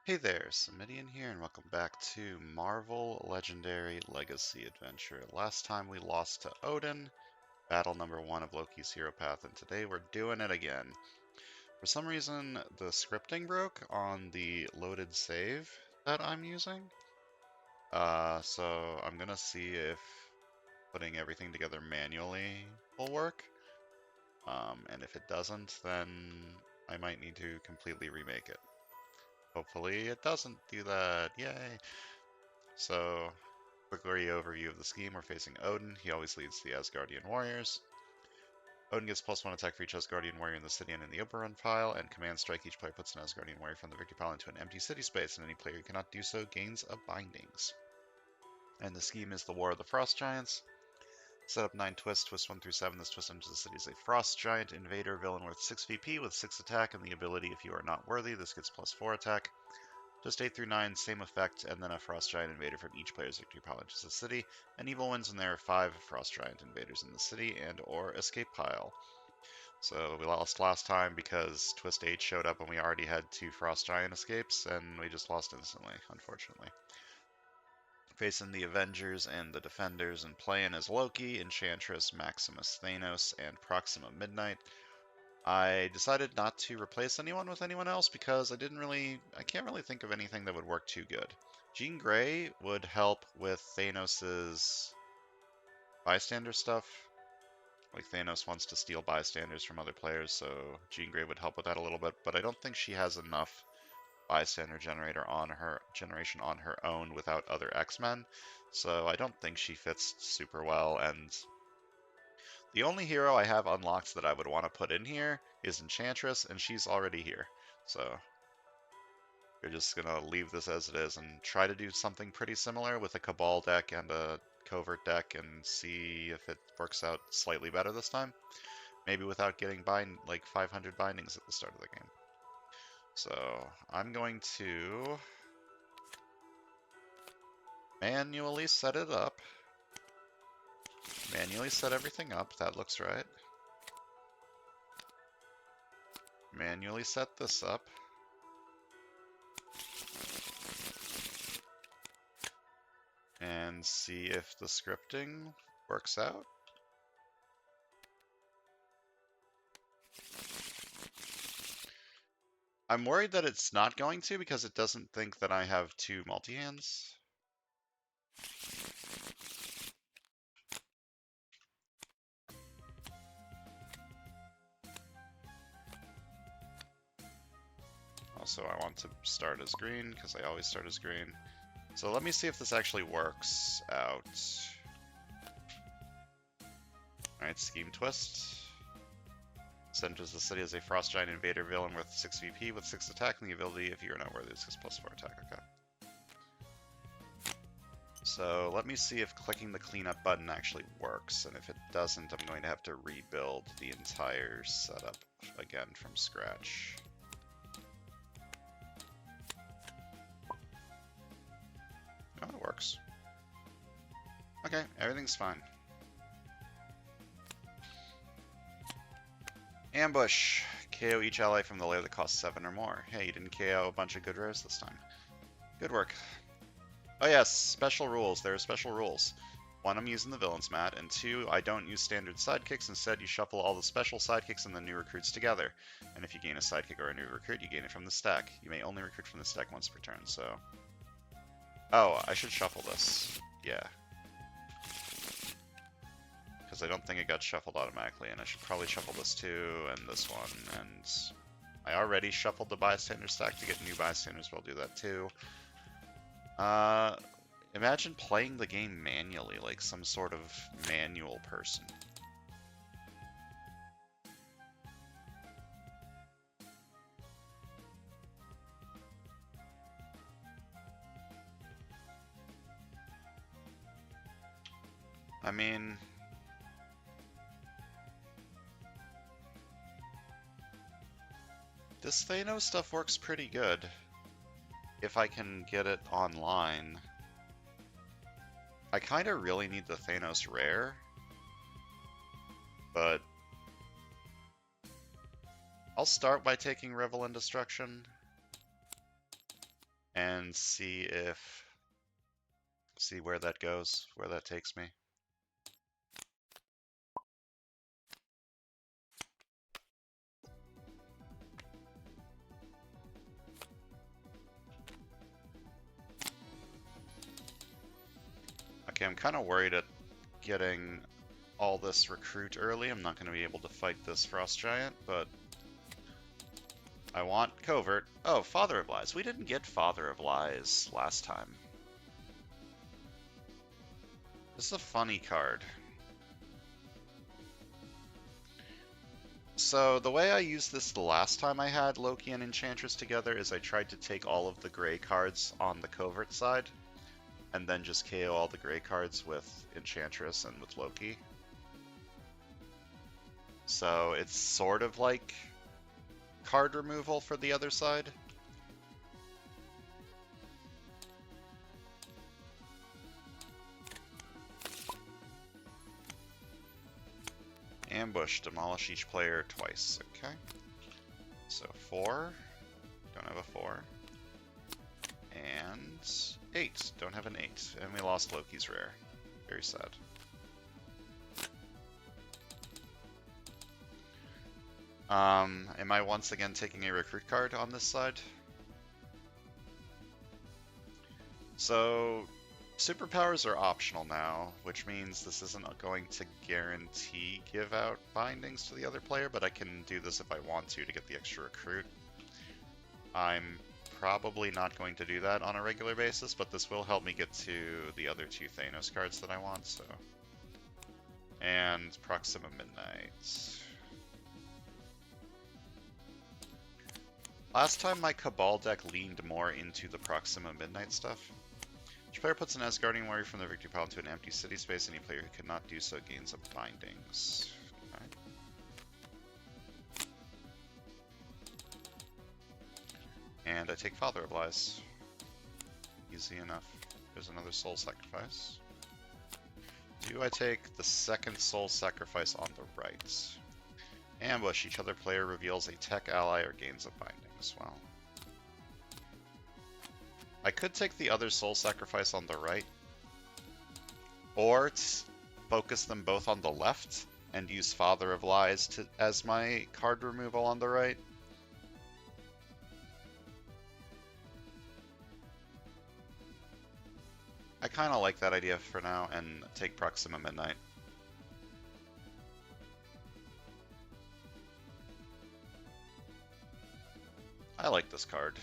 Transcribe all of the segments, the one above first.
Hey there, Samitian here, and welcome back to Marvel Legendary Legacy Adventure. Last time we lost to Odin, battle number 1 of Loki's Hero Path, and today we're doing it again. For some reason, the scripting broke on the loaded save that I'm using. So I'm gonna see if putting everything together manually will work. And if it doesn't, then I might need to completely remake it. Hopefully it doesn't do that. Yay! So, quick overview of the scheme. We're facing Odin. He always leads the Asgardian warriors. Odin gets +1 attack for each Asgardian warrior in the city and in the Oberon file, and command strike. Each player puts an Asgardian warrior from the victory pile into an empty city space, and any player who cannot do so gains a bindings. And the scheme is the War of the Frost Giants. Set up 9 twists, twist 1 through 7. This twist enters the city as a Frost Giant Invader villain worth 6 VP with 6 attack, and the ability if you are not worthy, this gets +4 attack. Just 8 through 9, same effect, and then a Frost Giant Invader from each player's victory pile enters the city. And evil wins when there are 5 Frost Giant Invaders in the city and or escape pile. So we lost last time because Twist 8 showed up and we already had 2 Frost Giant escapes, and we just lost instantly, unfortunately. Facing the Avengers and the Defenders and playing as Loki, Enchantress, Maximus, Thanos, and Proxima Midnight. I decided not to replace anyone with anyone else because I can't really think of anything that would work too good. Jean Grey would help with Thanos's bystander stuff. Like Thanos wants to steal bystanders from other players, so Jean Grey would help with that a little bit, but I don't think she has enough bystander generation on her own without other X-Men. So I don't think she fits super well, and the only hero I have unlocked that I would want to put in here is Enchantress, and she's already here. So we're just going to leave this as it is and try to do something pretty similar with a Cabal deck and a Covert deck and see if it works out slightly better this time. Maybe without getting like 500 bindings at the start of the game. So I'm going to manually set it up. Manually set everything up. That looks right. Manually set this up. And see if the scripting works out. I'm worried that it's not going to because it doesn't think that I have 2 multi-hands. Also, I want to start as green because I always start as green. So let me see if this actually works out. Alright, Scheme Twist. Enters the city as a Frost Giant Invader villain worth 6 VP with 6 attack, and the ability, if you are not worthy, is +4 attack. Okay. So let me see if clicking the cleanup button actually works, and if it doesn't, I'm going to have to rebuild the entire setup again from scratch. Oh, it works. Okay, everything's fine. Ambush. KO each ally from the lair that costs 7 or more. Hey, you didn't KO a bunch of good rares this time. Good work. Oh yes, special rules. There are special rules. 1, I'm using the villains mat, and 2, I don't use standard sidekicks. Instead, you shuffle all the special sidekicks and the new recruits together. And if you gain a sidekick or a new recruit, you gain it from the stack. You may only recruit from the stack once per turn, so... Oh, I should shuffle this. Yeah. Because I don't think it got shuffled automatically, and I should probably shuffle this too, and this one, and... I already shuffled the bystander stack to get new bystanders, but I'll do that too. Imagine playing the game manually, like some sort of manual person. I mean... This Thanos stuff works pretty good. If I can get it online. I kind of really need the Thanos rare. But I'll start by taking Revel in Destruction. and see where that goes, where that takes me. Okay, I'm kind of worried at getting all this recruit early. I'm not going to be able to fight this Frost Giant, but I want Covert. Oh, Father of Lies. We didn't get Father of Lies last time. This is a funny card. So the way I used this the last time I had Loki and Enchantress together is I tried to take all of the gray cards on the Covert side, and then just KO all the gray cards with Enchantress and with Loki. So it's sort of like card removal for the other side. Ambush, demolish each player twice. Okay. So 4. Don't have a 4. And 8. Don't have an 8. And we lost Loki's rare. Very sad. Am I once again taking a recruit card on this side? So, superpowers are optional now, which means this isn't going to guarantee give out bindings to the other player, but I can do this if I want to get the extra recruit. I'm probably not going to do that on a regular basis, but this will help me get to the other 2 Thanos cards that I want, so. And Proxima Midnight. Last time my Cabal deck leaned more into the Proxima Midnight stuff. Each player puts an Asgardian warrior from the victory pile into an empty city space. Any player who cannot do so gains a bindings. Okay. And I take Father of Lies. Easy enough. There's another soul sacrifice. Do I take the second soul sacrifice on the right? Ambush. Each other player reveals a tech ally or gains a binding as well. I could take the other soul sacrifice on the right, or focus them both on the left and use Father of Lies as my card removal on the right. I kind of like that idea for now, and take Proxima Midnight. I like this card.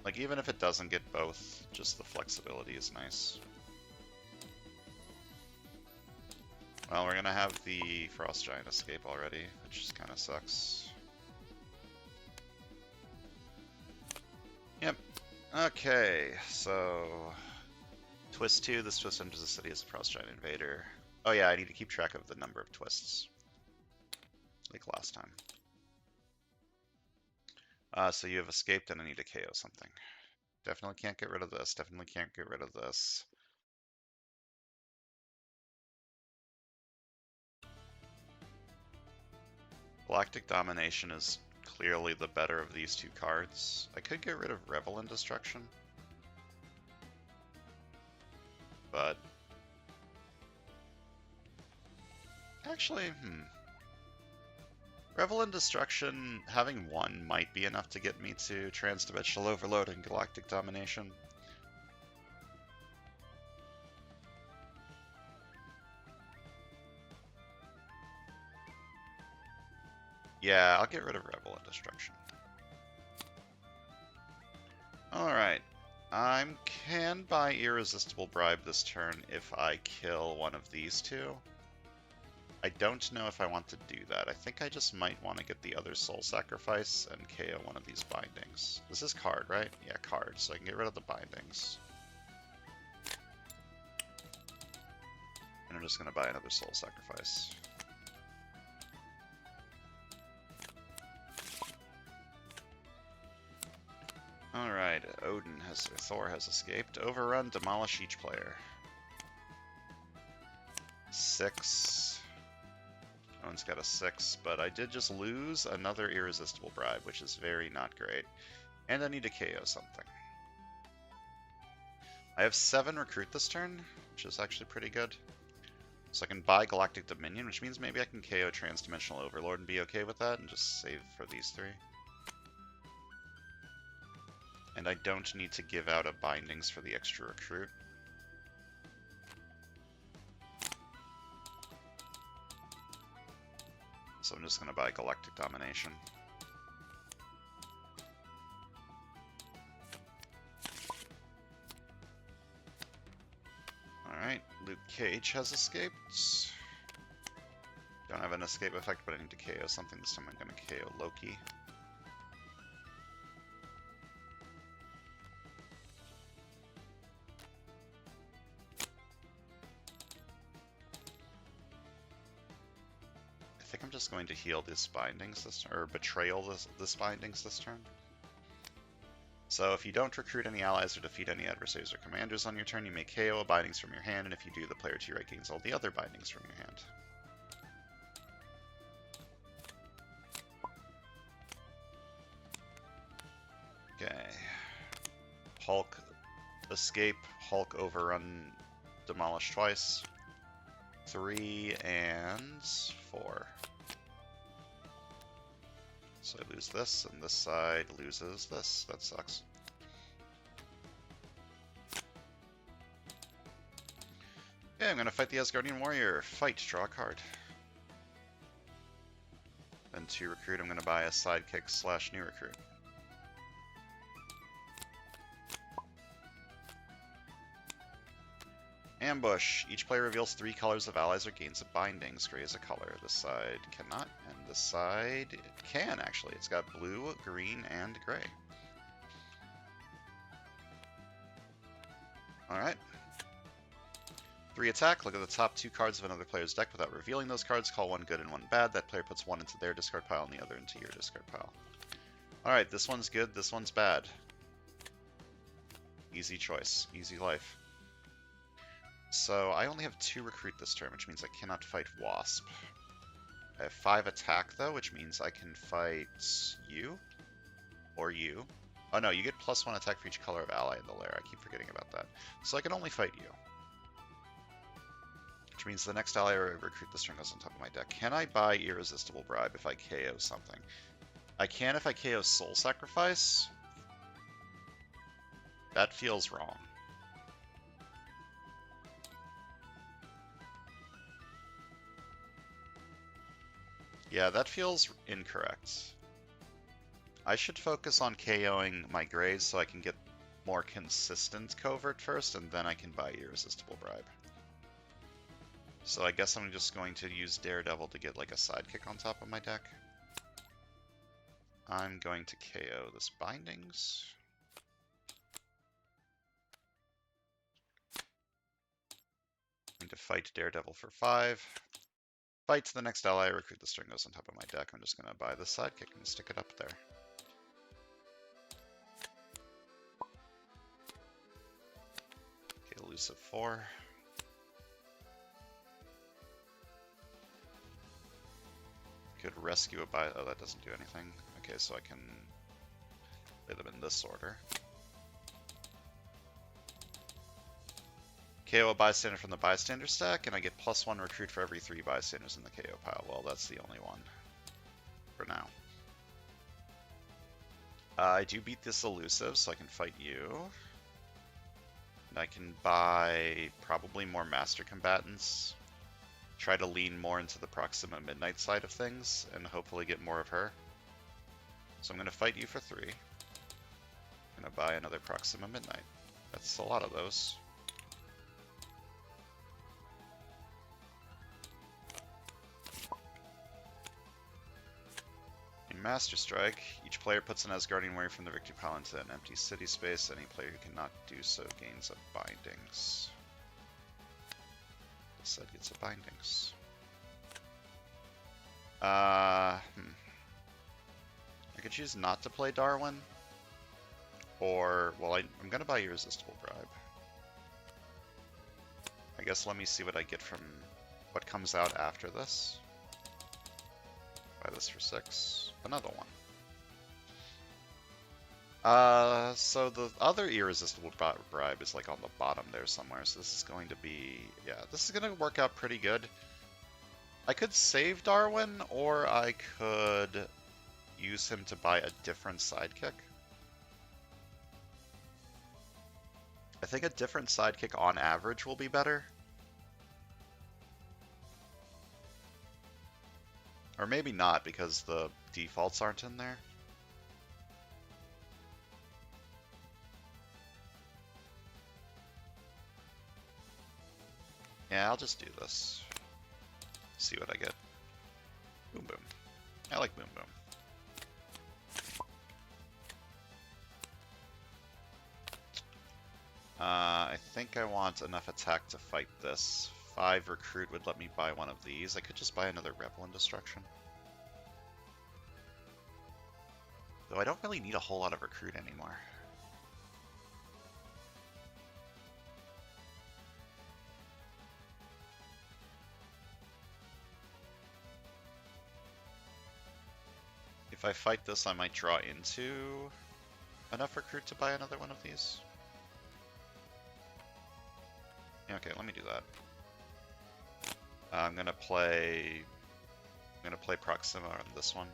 Like, even if it doesn't get both, just the flexibility is nice. Well, we're gonna have the Frost Giant escape already, which just kind of sucks. Yep. Okay, so Twist 2, this twist enters the city as a Frost Giant invader. Oh yeah, I need to keep track of the number of twists, like last time. So you have escaped and I need to KO something. Definitely can't get rid of this, definitely can't get rid of this. Galactic Domination is clearly the better of these 2 cards. I could get rid of Revel in Destruction, but actually, Revel in Destruction, having 1 might be enough to get me to Transdimensional Overload and Galactic Domination. Yeah, I'll get rid of Revel in Destruction. Alright. I can buy Irresistible Bribe this turn if I kill one of these 2. I don't know if I want to do that. I think I just might want to get the other Soul Sacrifice and KO one of these bindings. This is card, right? Yeah, card, so I can get rid of the bindings. And I'm just going to buy another Soul Sacrifice. Alright, Thor has escaped. Overrun, demolish each player. 6. No one's got a 6, but I did just lose another Irresistible Bribe, which is very not great. And I need to KO something. I have 7 recruit this turn, which is actually pretty good. So I can buy Galactic Dominion, which means maybe I can KO Transdimensional Overlord and be okay with that, and just save for these 3. And I don't need to give out a Bindings for the extra recruit. So I'm just going to buy Galactic Domination. Alright, Luke Cage has escaped. Don't have an escape effect, but I need to KO something. This time I'm going to KO Loki. I think I'm just going to heal this Bindings this turn, or Betrayal this Bindings this turn. So if you don't recruit any allies or defeat any adversaries or commanders on your turn, you may KO a Bindings from your hand, and if you do, the player to your right gains all the other Bindings from your hand. Okay. Hulk escape, Hulk overrun, demolish twice. 3 and 4. So I lose this, and this side loses this. That sucks. Okay, I'm going to fight the Asgardian Warrior. Fight, draw a card. Then to recruit, I'm going to buy a sidekick / new recruit. Ambush. Each player reveals 3 colors of allies or gains a Bindings. Gray is a color. This side cannot, and this side can, actually. It's got blue, green, and gray. Alright. 3 attack. Look at the top 2 cards of another player's deck without revealing those cards. Call one good and one bad. That player puts one into their discard pile and the other into your discard pile. Alright, this one's good, this one's bad. Easy choice. Easy life. So I only have 2 recruit this turn, which means I cannot fight Wasp. I have 5 attack, though, which means I can fight you. Or you. Oh no, you get +1 attack for each color of ally in the lair. I keep forgetting about that. So I can only fight you. Which means the next ally I recruit this turn goes on top of my deck. Can I buy Irresistible Bribe if I KO something? I can if I KO Soul Sacrifice. That feels wrong. Yeah, that feels incorrect. I should focus on KOing my Greys so I can get more consistent covert first, and then I can buy Irresistible Bribe. So I guess I'm just going to use Daredevil to get like a sidekick on top of my deck. I'm going to KO this Bindings. I'm going to fight Daredevil for 5. Fight the next ally, recruit the string goes on top of my deck. I'm just going to buy the sidekick and stick it up there. Okay, elusive 4. Could rescue a by. Oh, that doesn't do anything. Okay, so I can play them in this order. KO a bystander from the bystander stack, and I get +1 recruit for every 3 bystanders in the KO pile. Well, that's the only one for now. I do beat this elusive, so I can fight you. And I can buy probably more master combatants. Try to lean more into the Proxima Midnight side of things, and hopefully get more of her. So I'm going to fight you for 3. I'm going to buy another Proxima Midnight. That's a lot of those. In Master Strike, each player puts an Asgardian Warrior from the victory pile into an empty city space. Any player who cannot do so gains a Bindings. This side gets a Bindings. I could choose not to play Darwin. Or, well, I'm going to buy Irresistible Bribe. I guess let me see what I get from what comes out after this. Buy this for 6. Another one. So the other irresistible bribe is like on the bottom there somewhere. So this is going to be, yeah, this is going to work out pretty good. I could save Darwin, or I could use him to buy a different sidekick. I think a different sidekick on average will be better. Or maybe not, because the defaults aren't in there. Yeah, I'll just do this. See what I get. Boom boom. I like boom boom. I think I want enough attack to fight this. 5 recruit would let me buy one of these. I could just buy another Rebel in Destruction. Though I don't really need a whole lot of recruit anymore. If I fight this, I might draw into enough recruit to buy another one of these. Okay, let me do that. I'm gonna play Proxima on this one.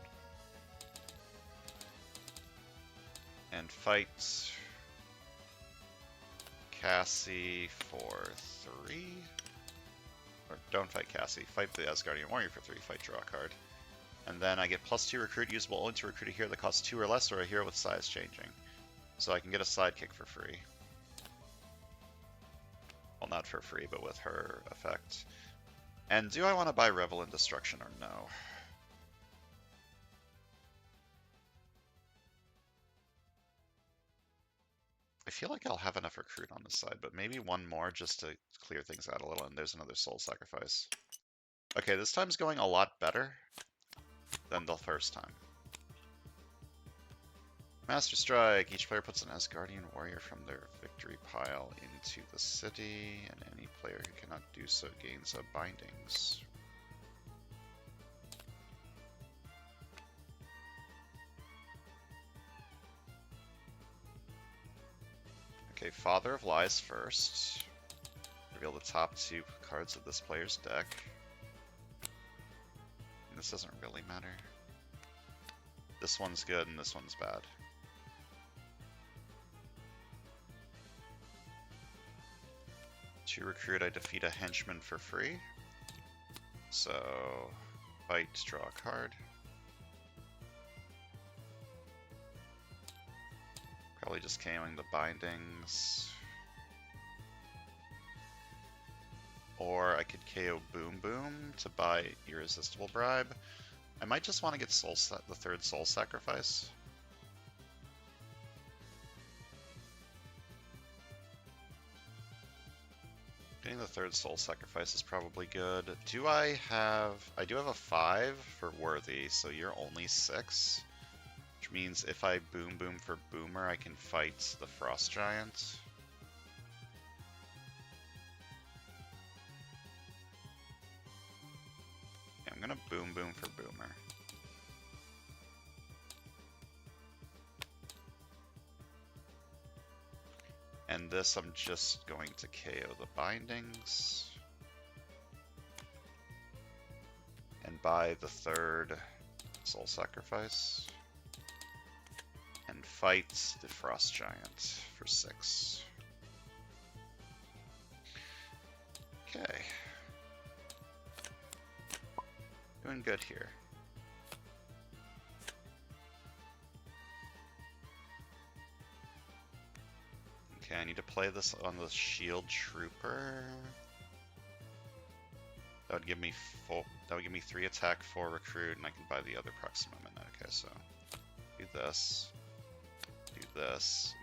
And fight Cassie for 3. Or don't fight Cassie. Fight the Asgardian Warrior for 3. Fight draw a card. And then I get +2 recruit usable only to recruit a hero that costs 2 or less, or a hero with size changing. So I can get a sidekick for free. Well, not for free, but with her effect. And do I want to buy Revel in Destruction or no? I feel like I'll have enough recruit on this side, but maybe one more just to clear things out a little, and there's another soul sacrifice. Okay, this time's going a lot better than the first time. Master Strike. Each player puts an Asgardian warrior from their victory pile into the city, and any player who cannot do so gains a bindings. Okay, Father of Lies first. Reveal the top 2 cards of this player's deck. And this doesn't really matter. This one's good and this one's bad. To recruit, I defeat a henchman for free. So, fight, draw a card. Probably just KOing the bindings. Or I could KO Boom Boom to buy Irresistible Bribe. I might just want to get the 3rd Soul Sacrifice. Getting the 3rd Soul Sacrifice is probably good. I do have a 5 for Worthy, so you're only 6. Which means if I Boom Boom for Boomer, I can fight the Frost Giant. Yeah, I'm gonna Boom Boom for Boomer. And this I'm just going to KO the bindings. And buy the 3rd Soul Sacrifice. And fight the Frost Giant for 6. Okay. Doing good here. Okay, I need to play this on the Shield Trooper. That would give me 3 attack, 4 recruit, and I can buy the other Proxima Minute. Okay, so do this,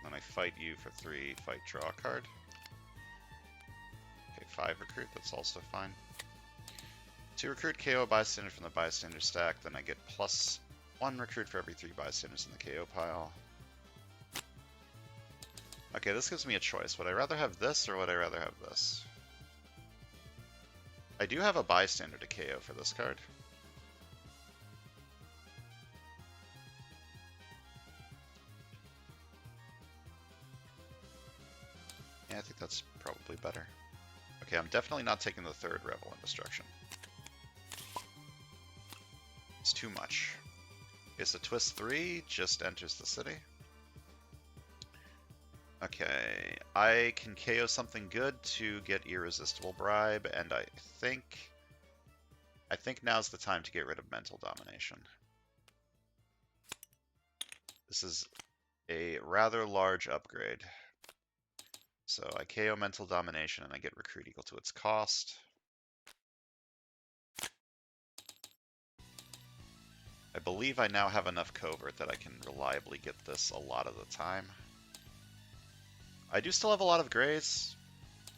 then I fight you for 3, fight draw a card. Okay, 5 recruit, that's also fine. 2 recruit, KO a bystander from the bystander stack, then I get +1 recruit for every 3 bystanders in the KO pile. Okay, this gives me a choice. Would I rather have this or would I rather have this? I do have a bystander to KO for this card. Yeah, I think that's probably better. Okay, I'm definitely not taking the third Revel in Destruction. It's too much. Okay, so Twist 3 just enters the city. Okay, I can KO something good to get Irresistible Bribe, and I think now's the time to get rid of Mental Domination. This is a rather large upgrade. So I KO Mental Domination and I get Recruit equal to its cost. I believe I now have enough Covert that I can reliably get this a lot of the time. I do still have a lot of Grays,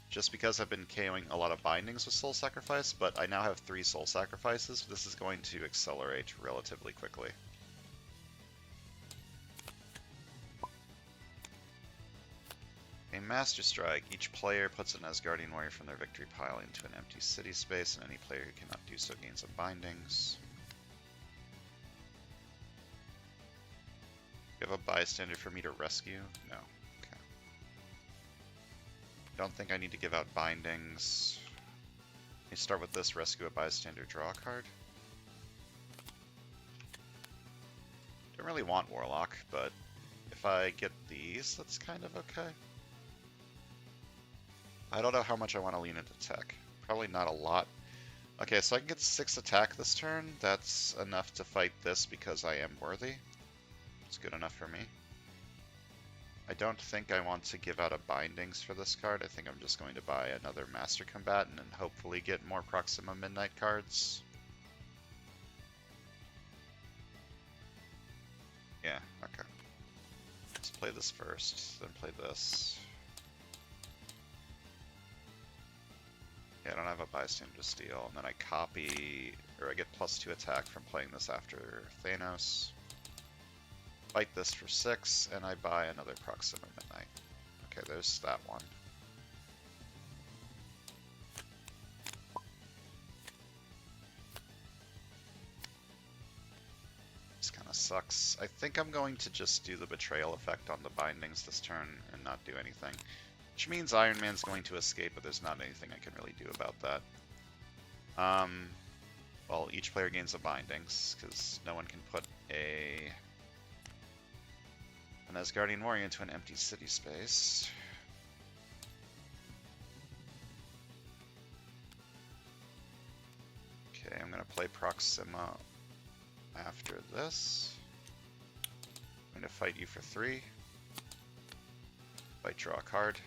just because I've been KOing a lot of Bindings with Soul Sacrifice, but I now have 3 Soul Sacrifices. This is going to accelerate relatively quickly. A Master Strike. Each player puts an Asgardian Warrior from their victory pile into an empty city space, and any player who cannot do so gains a Bindings. You have a bystander for me to rescue? No. Okay. Don't think I need to give out Bindings. Let me start with this, rescue a bystander, draw a card. Don't really want Warlock, but if I get these, that's kind of okay. I don't know how much I want to lean into tech. Probably not a lot. Okay, so I can get 6 attack this turn. That's enough to fight this because I am worthy. It's good enough for me. I don't think I want to give out a Bindings for this card. I think I'm just going to buy another Master Combatant and hopefully get more Proxima Midnight cards. Yeah, okay. Let's play this first, then play this. Yeah, I don't have a bystander to steal, and then I copy, or I get +2 attack from playing this after Thanos. Fight this for 6, and I buy another Proxima Midnight. Okay, there's that one. This kind of sucks. I think I'm going to just do the Betrayal effect on the Bindings this turn and not do anything. Which means Iron Man's going to escape, but there's not anything I can really do about that. Well, each player gains a Bindings, because no one can put an Asgardian Warrior into an empty city space. Okay, I'm going to play Proxima after this. I'm going to fight you for 3. Fight, draw a card.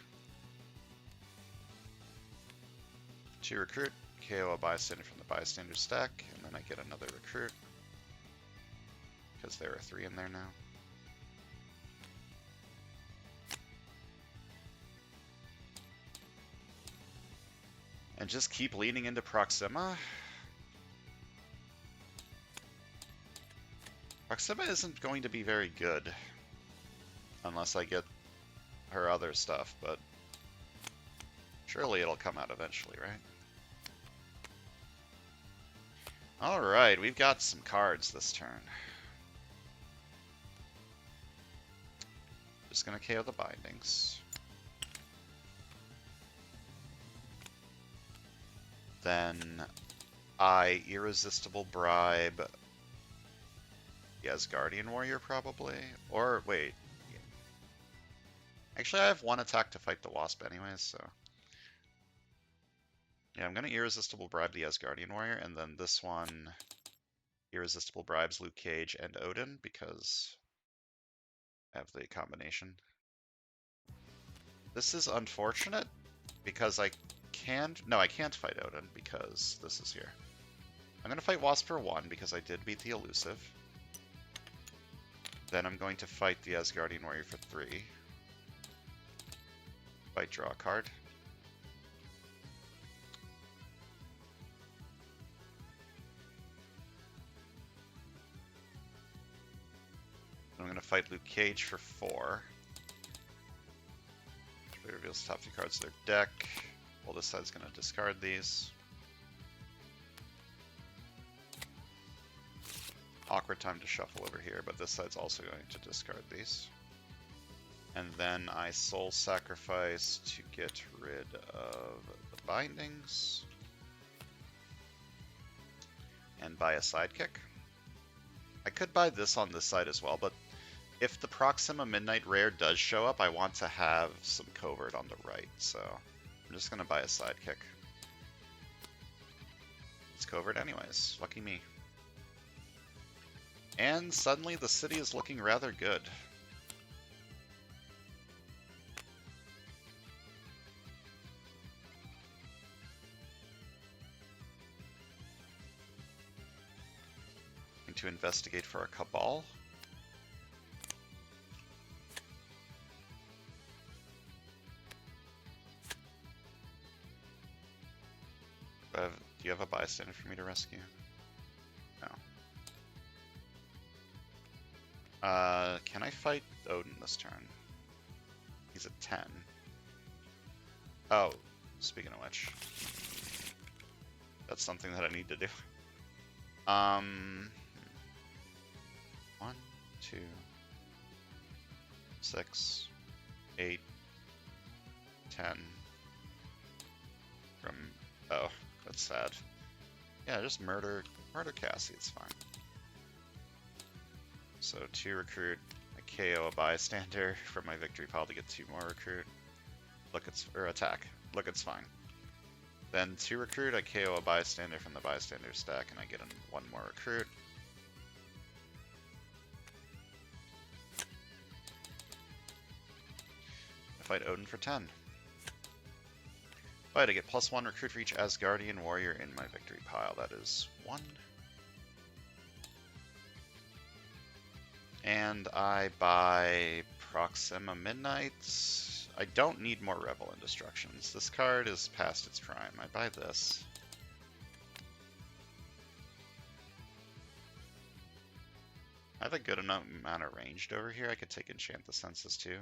To recruit, KO a bystander from the bystander stack, and then I get another recruit. Because there are 3 in there now. And just keep leaning into Proxima. Proxima isn't going to be very good unless I get her other stuff, but surely it'll come out eventually, right? Alright, we've got some cards this turn. Just gonna KO the Bindings. Then I Irresistible Bribe the Asgardian Warrior probably. Or wait. Actually I have 1 attack to fight the Wasp anyways, so. Yeah, I'm gonna Irresistible Bribe the Asgardian Warrior, and then this one Irresistible Bribes Luke Cage and Odin because I have the combination. This is unfortunate because I can't fight Odin because this is here. I'm going to fight Wasp for 1 because I did beat the Elusive. Then I'm going to fight the Asgardian Warrior for 3. Fight, draw a card. I'm going to fight Luke Cage for 4. Which reveals the top 2 cards of their deck. Well, this side's going to discard these. Awkward time to shuffle over here, but this side's also going to discard these. And then I soul sacrifice to get rid of the bindings. And buy a sidekick. I could buy this on this side as well, but if the Proxima Midnight Rare does show up, I want to have some covert on the right, so I'm just going to buy a sidekick. It's covert anyways. Lucky me. And suddenly the city is looking rather good. Need to investigate for a cabal. Do you have a bystander for me to rescue? No. Can I fight Odin this turn? He's at 10. Oh, speaking of which, that's something that I need to do. 1, 2, 6, 8, 10. From oh, that's sad. Yeah, just murder Cassie. It's fine. So 2 recruit, I KO a bystander from my victory pile to get 2 more recruit. Look, or attack. Look, it's fine. Then 2 recruit, I KO a bystander from the bystander stack, and I get 1 more recruit. I fight Odin for 10. Fight, I get +1 recruit for each Asgardian warrior in my victory pile. That is 1. And I buy Proxima Midnight. I don't need more Revel in Destructions. This card is past its prime. I buy this. I have a good enough amount of ranged over here. I could take Enchant the Senses too.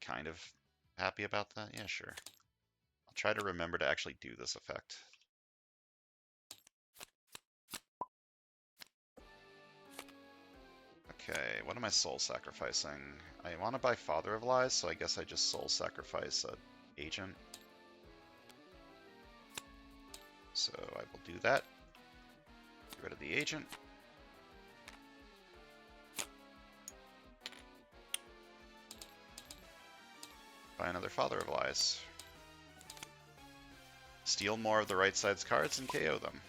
Kind of happy about that? Yeah, sure. I'll try to remember to actually do this effect. Okay, what am I soul sacrificing? I want to buy Father of Lies, so I guess I just soul sacrifice an agent. So I will do that. Get rid of the agent. Buy another Father of Lies. Steal more of the right side's cards and KO them.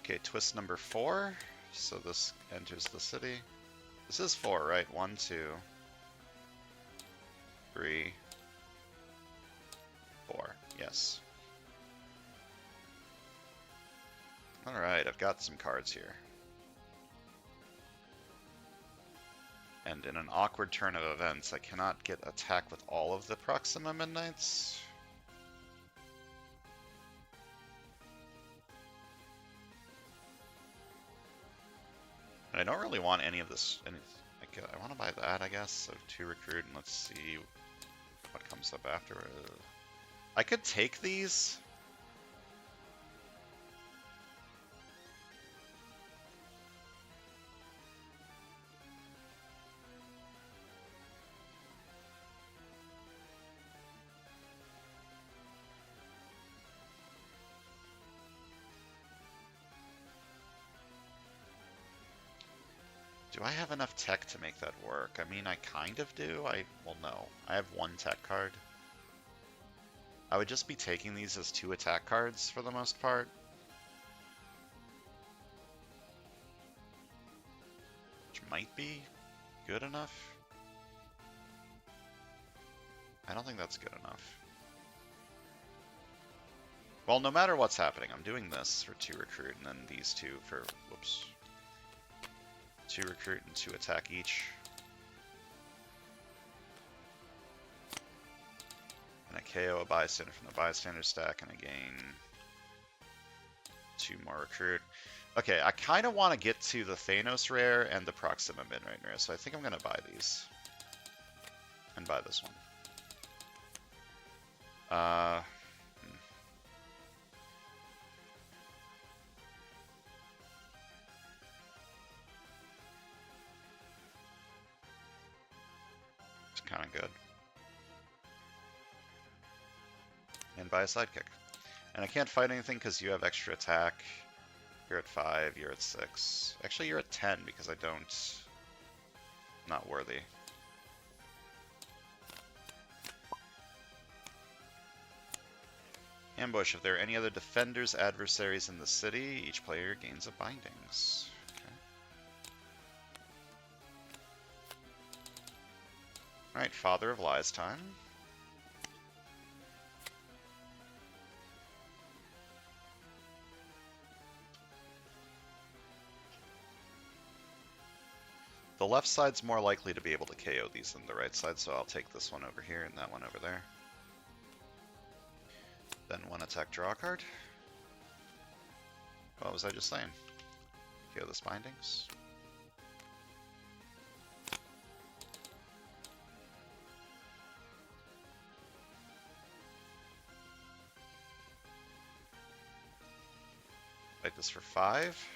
Okay, twist number 4. So this enters the city. This is 4, right? 1, 2, 3, 4. Yes. Alright, I've got some cards here. And in an awkward turn of events, I cannot get attack with all of the Proxima Midnights. And I don't really want any of this. I want to buy that, I guess. So 2 recruit, and let's see what comes up after. I could take these. Do I have enough tech to make that work? I mean, I kind of do. Well, no. I have 1 tech card. I would just be taking these as 2 attack cards for the most part. Which might be good enough. I don't think that's good enough. Well, no matter what's happening, I'm doing this for 2 recruit, and then these 2 for, whoops. 2 recruit and 2 attack each. And I KO a bystander from the bystander stack, and I gain 2 more recruit. Okay, I kind of want to get to the Thanos rare and the Proxima Midnight rare, so I think I'm going to buy these. And buy this one. kind of good. And buy a sidekick. And I can't fight anything because you have extra attack. You're at 5, you're at 6. Actually, you're at 10 because I don't... Not worthy. Ambush. If there are any other defenders, adversaries in the city, each player gains a bindings. Okay. Alright, Father of Lies time. The left side's more likely to be able to KO these than the right side, so I'll take this one over here and that one over there. Then one attack, draw a card. What was I just saying? KO this bindings. Fight this for 5.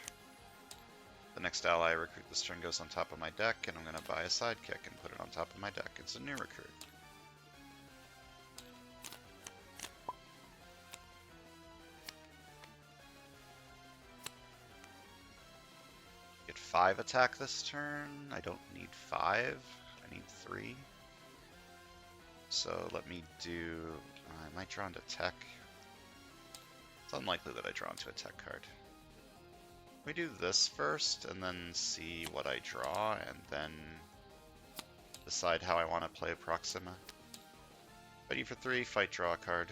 The next ally I recruit this turn goes on top of my deck, and I'm going to buy a sidekick and put it on top of my deck. It's a new recruit. Get 5 attack this turn. I don't need 5. I need 3. So let me do... I might draw into tech. It's unlikely that I draw into a tech card. We do this first, and then see what I draw, and then decide how I want to play Proxima. Fight you for 3, fight, draw a card.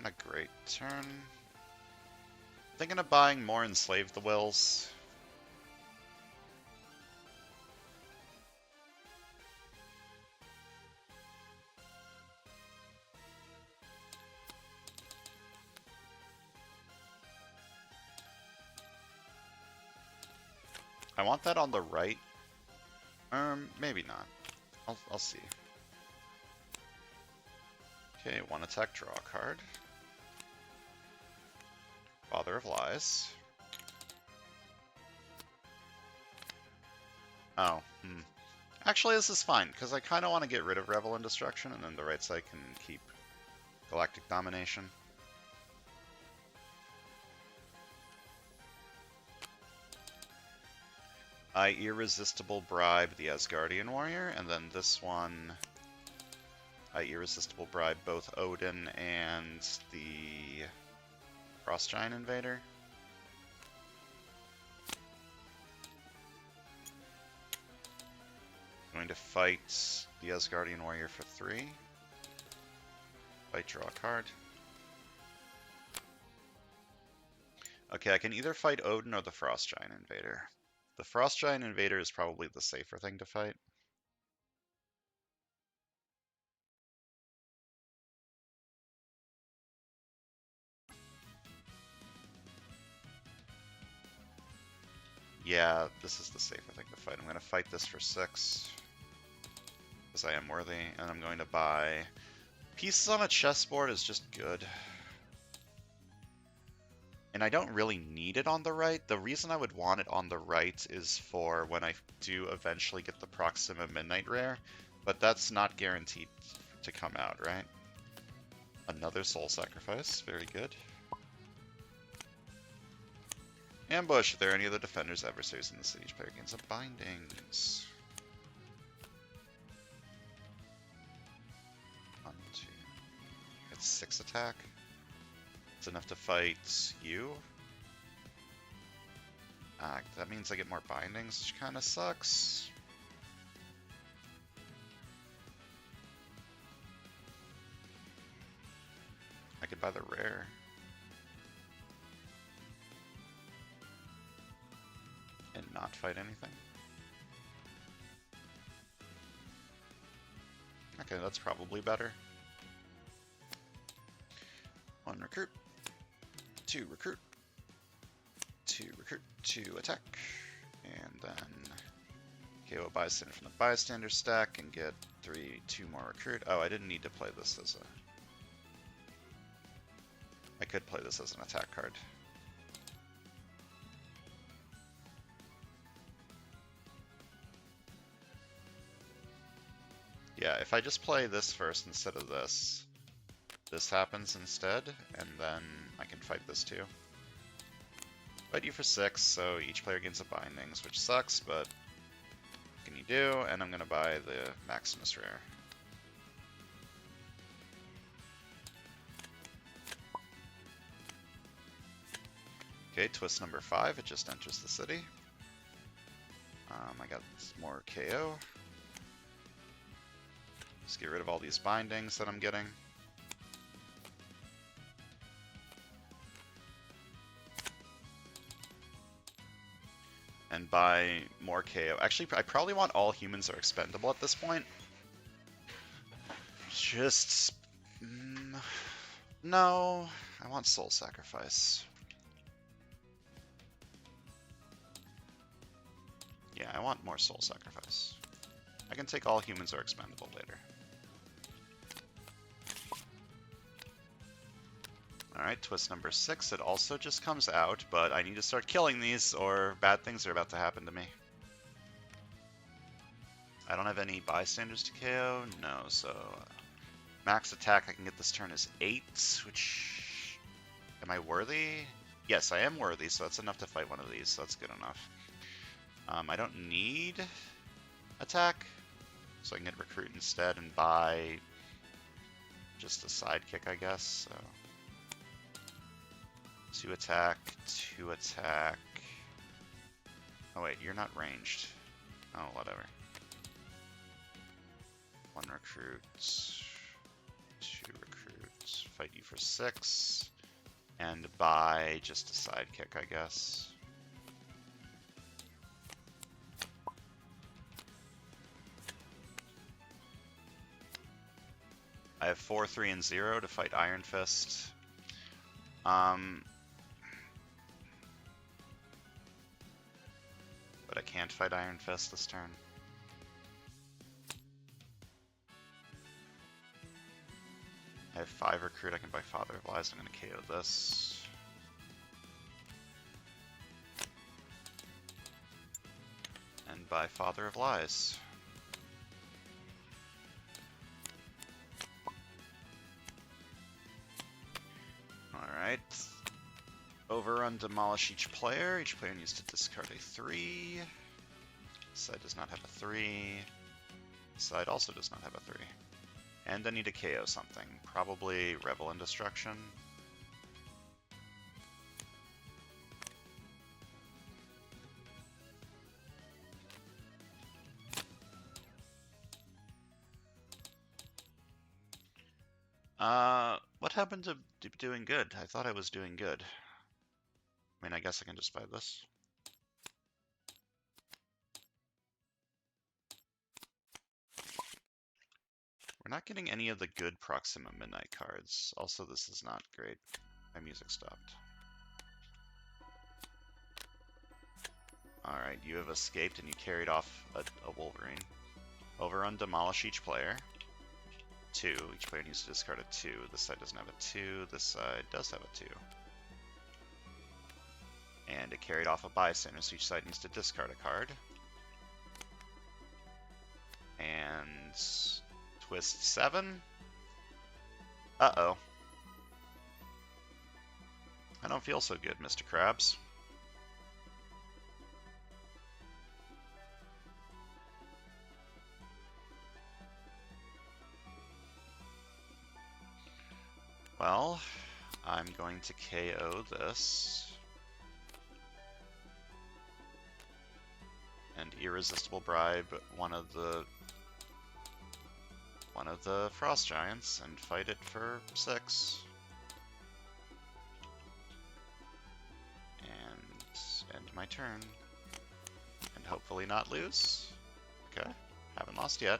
Not a great turn. Thinking of buying more Enslave the Wills. I want that on the right. Maybe not. I'll see. Okay, one attack, draw a card. Father of Lies. Oh, Actually, this is fine, because I kind of want to get rid of Revel and Destruction, and then the right side can keep Galactic Domination. I Irresistible Bribe the Asgardian Warrior, and then this one, I Irresistible Bribe both Odin and the Frost Giant Invader. Going to fight the Asgardian Warrior for 3. Fight, draw a card. Okay, I can either fight Odin or the Frost Giant Invader. The Frost Giant Invader is probably the safer thing to fight. Yeah, this is the safer thing to fight. I'm going to fight this for 6. Because I am worthy, and I'm going to buy... Pieces on a chessboard is just good. And I don't really need it on the right. The reason I would want it on the right is for when I do eventually get the Proxima Midnight Rare, but that's not guaranteed to come out, right? Another Soul Sacrifice, very good. Ambush. If there are any other defenders, adversaries in the city, each player gains a bindings. 1, 2. It's 6 attack. It's enough to fight you. That means I get more bindings, which kind of sucks. I could buy the rare. And not fight anything. Okay, that's probably better. 1 recruit. 2 recruit. 2 recruit. 2 attack. And then KO a bystander from the bystander stack and get 2 more recruit. Oh, I didn't need to play this as a... I could play this as an attack card. Yeah, if I just play this first instead of this, this happens instead, and then I can fight this too. Fight you for 6, so each player gains a bindings, which sucks, but what can you do? And I'm gonna buy the Maximus rare. Okay, twist number 5, it just enters the city. I got more KO. Just get rid of all these bindings that I'm getting. And buy more KO. Actually, I probably want all humans are expendable at this point. Just... no, I want Soul Sacrifice. Yeah, I want more Soul Sacrifice. I can take all humans are expendable later. Alright, twist number 6. It also just comes out, but I need to start killing these or bad things are about to happen to me. I don't have any bystanders to KO? No, so... max attack I can get this turn is 8, which... am I worthy? Yes, I am worthy, so that's enough to fight one of these, so that's good enough. I don't need attack, so I can get recruit instead and buy just a sidekick, I guess. So 2 attack, 2 attack. Oh wait, you're not ranged. Oh, whatever. 1 recruit, 2 recruits. Fight you for 6, and buy just a sidekick, I guess. I have 4, 3, and 0 to fight Iron Fist. But I can't fight Iron Fist this turn. I have 5 recruit, I can buy Father of Lies, I'm going to KO this. And buy Father of Lies. Alright. Overrun, demolish each player. Each player needs to discard a 3. This side does not have a 3. This side also does not have a 3. And I need to KO something. Probably Revel in Destruction. What happened to doing good? I thought I was doing good. I mean, I guess I can just buy this. We're not getting any of the good Proxima Midnight cards. Also, this is not great. My music stopped. Alright, you have escaped and you carried off a Wolverine. Overrun, demolish each player. 2. Each player needs to discard a 2. This side doesn't have a 2. This side does have a 2. And it carried off a bystander, so each side needs to discard a card. And twist 7. Uh-oh. I don't feel so good, Mr. Krabs. Well, I'm going to KO this. And Irresistible Bribe one of the Frost Giants and fight it for 6. And end my turn. And hopefully not lose. Okay, haven't lost yet.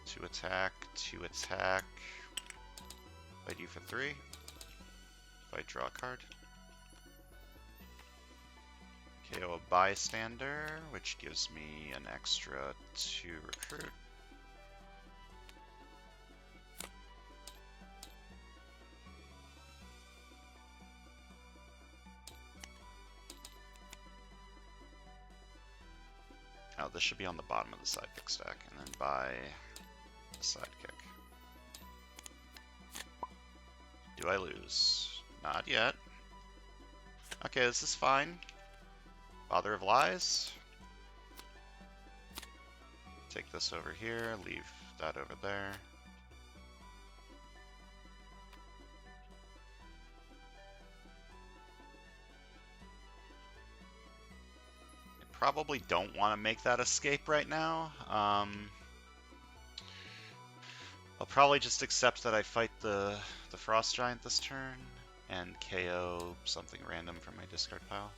2 attack, 2 attack. Fight you for 3. Fight draw a card. KO a bystander, which gives me an extra 2 recruit. this should be on the bottom of the sidekick stack, and then buy a sidekick. Do I lose? Not yet. Okay, this is fine. Father of Lies. Take this over here, leave that over there. I probably don't want to make that escape right now. I'll probably just accept that I fight the Frost Giant this turn and KO something random from my discard pile.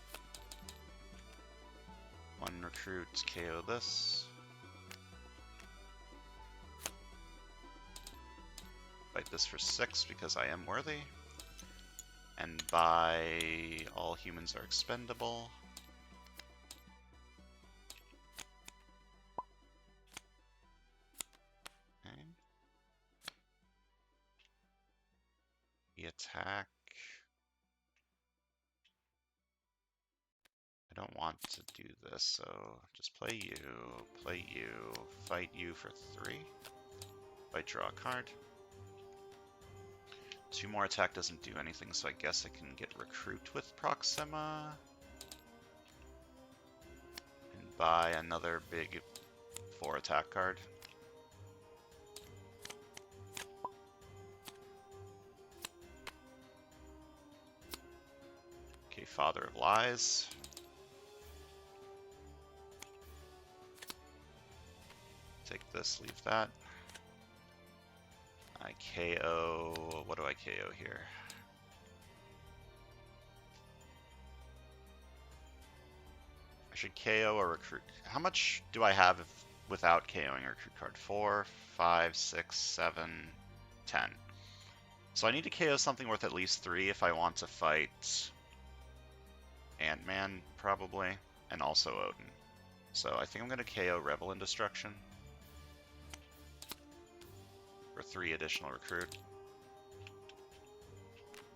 One recruit, KO this. Fight this for 6 because I am worthy. And buy all humans are expendable. Okay. The attack. I don't want to do this, so just play you, fight you for 3. Fight, draw a card. 2 more attack doesn't do anything, so I guess I can get recruit with Proxima. And buy another big 4 attack card. Okay, Father of Lies. Take this, leave that. I KO... What do I KO here? I should KO a recruit. How much do I have without KOing a recruit card? 4, 5, 6, 7, 10. So I need to KO something worth at least 3 if I want to fight Ant-Man, probably, and also Odin. So I think I'm going to KO Revel in Destruction. For 3 additional recruit.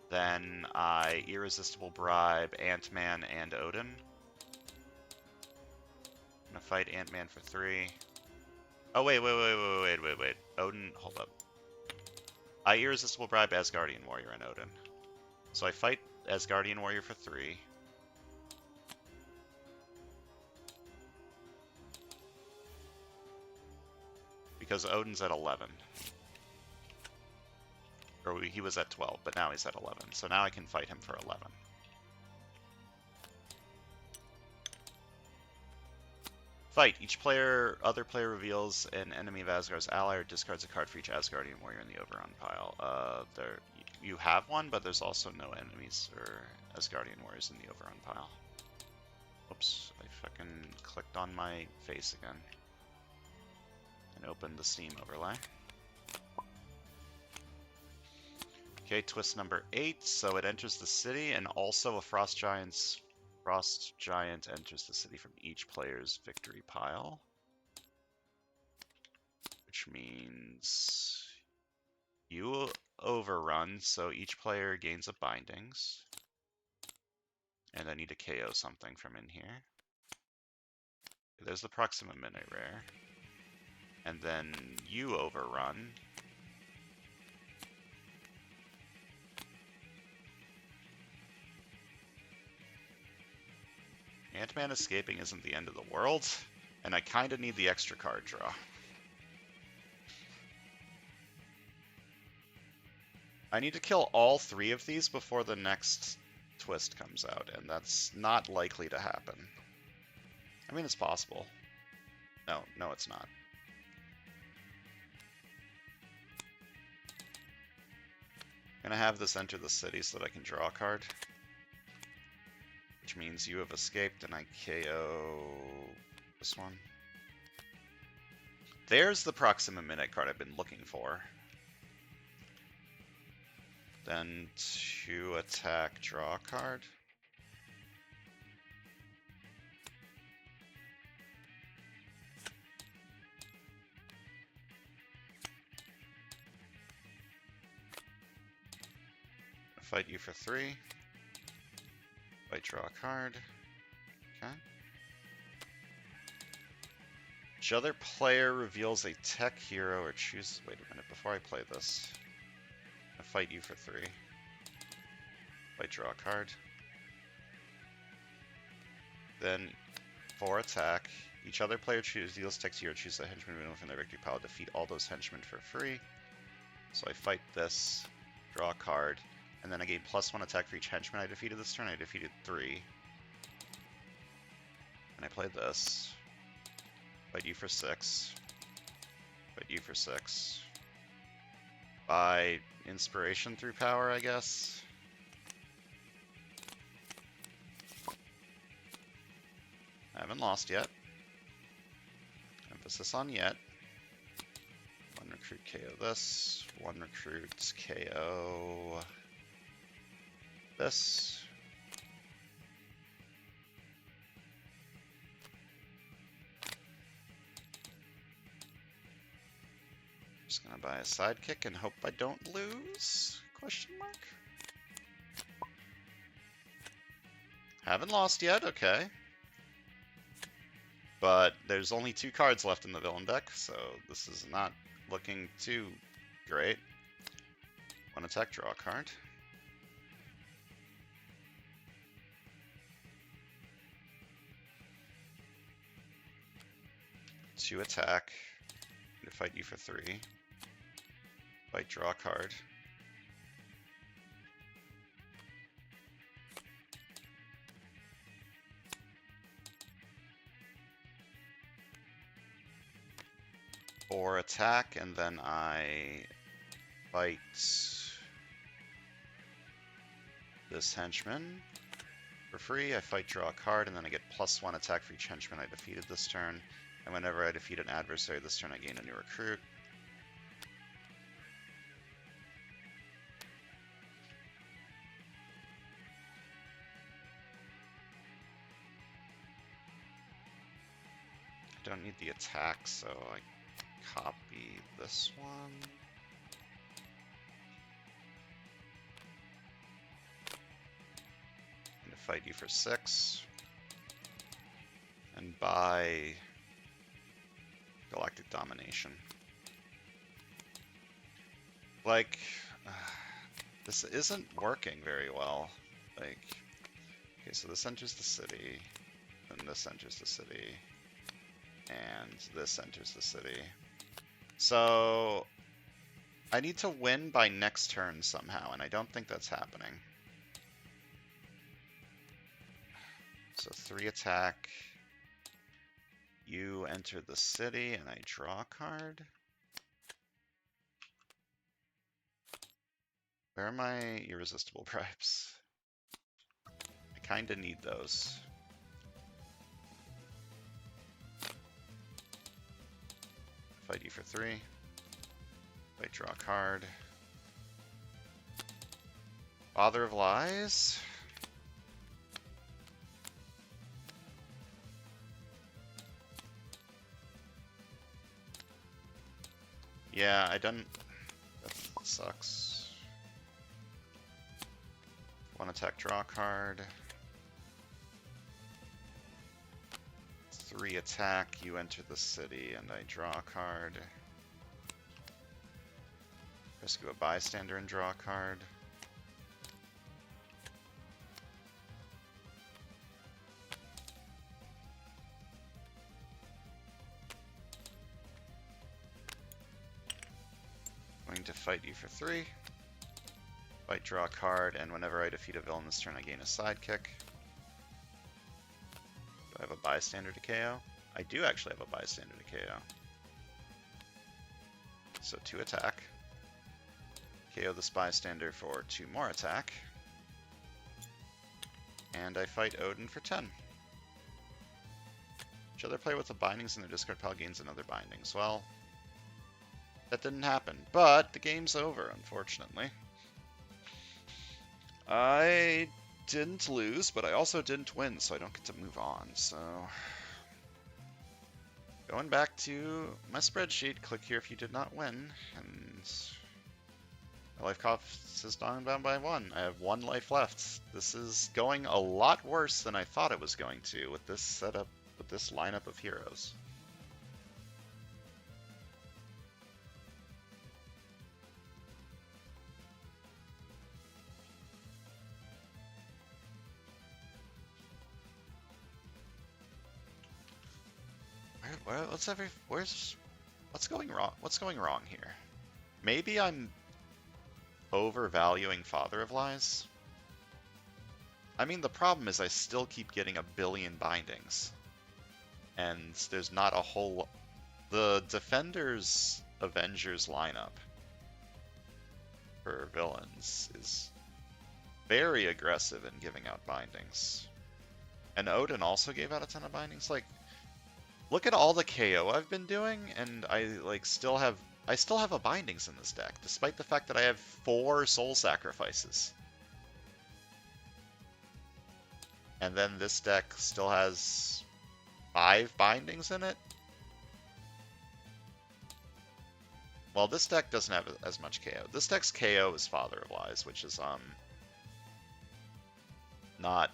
Then I Irresistible Bribe Ant-Man and Odin. I'm gonna fight Ant-Man for 3. Oh wait. Odin, hold up. I Irresistible Bribe Asgardian Warrior and Odin. So I fight Asgardian Warrior for 3. Because Odin's at 11. Or he was at 12, but now he's at 11. So now I can fight him for 11. Fight. Each other player reveals an enemy of Asgard's ally or discards a card for each Asgardian warrior in the Overrun pile. You have one, but there's also no enemies or Asgardian warriors in the Overrun pile. Oops, I fucking clicked on my face again. And opened the Steam overlay. Okay, twist number 8. So it enters the city, and also a Frost Giant enters the city from each player's victory pile. Which means you overrun, so each player gains a bindings. And I need to KO something from in here. There's the Proxima Minute Rare. And then you overrun. Ant-Man escaping isn't the end of the world, and I kind of need the extra card draw. I need to kill all 3 of these before the next twist comes out, and that's not likely to happen. I mean, it's possible. No, it's not. I'm gonna have this enter the city so that I can draw a card. Which means you have escaped and I KO this one. There's the Proxima Minute card I've been looking for. Then 2 attack, draw a card. Fight you for 3. Fight, draw a card. Okay. Each other player reveals a tech hero or chooses... Wait a minute, before I play this. I fight you for 3. I draw a card. Then, for attack, each other player deals tech hero, chooses a henchman from their victory pile, defeat all those henchmen for free. So I fight this, draw a card, and then I gain +1 attack for each henchman I defeated this turn. I defeated 3. And I played this. Fight you for 6. Fight you for 6. By inspiration through power, I guess. I haven't lost yet. Emphasis on yet. 1 recruit KO this. 1 recruit KO this. Just gonna buy a sidekick and hope I don't lose? Question mark. Haven't lost yet, okay. But there's only 2 cards left in the villain deck, so this is not looking too great. 1 attack, draw a card. Two attack. I'm gonna fight you for 3. Fight, draw a card. Or attack, and then I fight this henchman for free. I fight, draw a card, and then I get +1 attack for each henchman I defeated this turn. And whenever I defeat an adversary this turn, I gain a new recruit. I don't need the attack, so I copy this one. I'm gonna fight you for 6. And buy Galactic Domination. Like, this isn't working very well. Like, okay, so this enters the city, then this enters the city, and this enters the city. So, I need to win by next turn somehow, and I don't think that's happening. So 3 attack. You enter the city, and I draw a card. Where are my irresistible bribes? I kinda need those. Fight you for 3. Fight, draw a card. Father of Lies. Yeah, I done. That sucks. 1 attack, draw a card. 3 attack, you enter the city, and I draw a card. Rescue a bystander and draw a card. Going to fight you for 3. Fight, draw a card, and whenever I defeat a villain this turn, I gain a sidekick. Do I have a bystander to KO? I do actually have a bystander to KO. So 2 attack. KO this bystander for 2 more attack. And I fight Odin for 10. Each other player with the bindings in their discard pile gains another bindings. Well, that didn't happen, but the game's over, unfortunately. I didn't lose, but I also didn't win, so I don't get to move on, so... Going back to my spreadsheet, click here if you did not win, and... My life cost is down by 1. I have 1 life left. This is going a lot worse than I thought it was going to with this setup, with this lineup of heroes. what's going wrong? What's going wrong here? Maybe I'm overvaluing Father of Lies. I mean, the problem is I still keep getting a billion bindings, and there's not a whole. The Defenders Avengers lineup for villains is very aggressive in giving out bindings. And Odin also gave out a ton of bindings. Like, look at all the KO I've been doing, and I still have a bindings in this deck, despite the fact that I have 4 soul sacrifices. And then this deck still has 5 bindings in it. Well, this deck doesn't have as much KO. This deck's KO is Father of Lies, which is not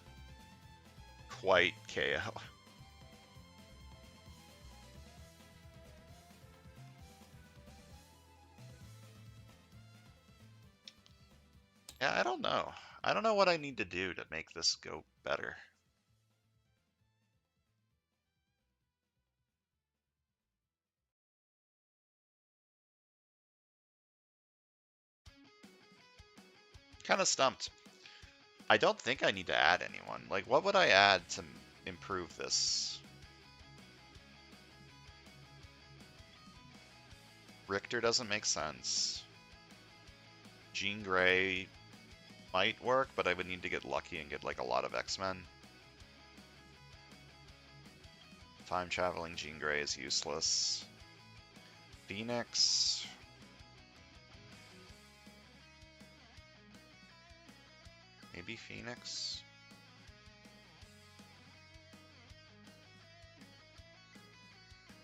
quite KO. Yeah, I don't know. I don't know what I need to do to make this go better. Kind of stumped. I don't think I need to add anyone. Like, what would I add to improve this? Richter doesn't make sense. Jean Grey might work, but I would need to get lucky and get like a lot of X-Men. Time traveling Jean Grey is useless. Phoenix. Maybe Phoenix.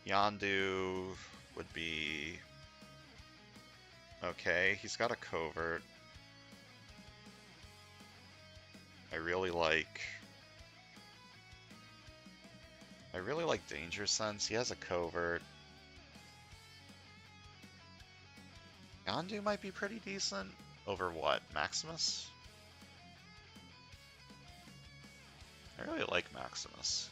Yondu would be okay. He's got a covert. I really like Danger Sense. He has a covert. Yondu might be pretty decent. Over what? Maximus? I really like Maximus.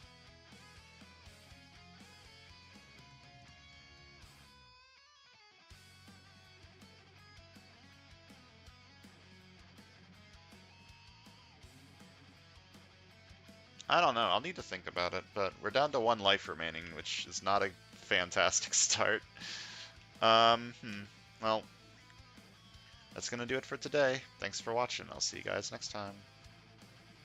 I don't know. I'll need to think about it, but we're down to 1 life remaining, which is not a fantastic start. Well, that's gonna do it for today. Thanks for watching. I'll see you guys next time.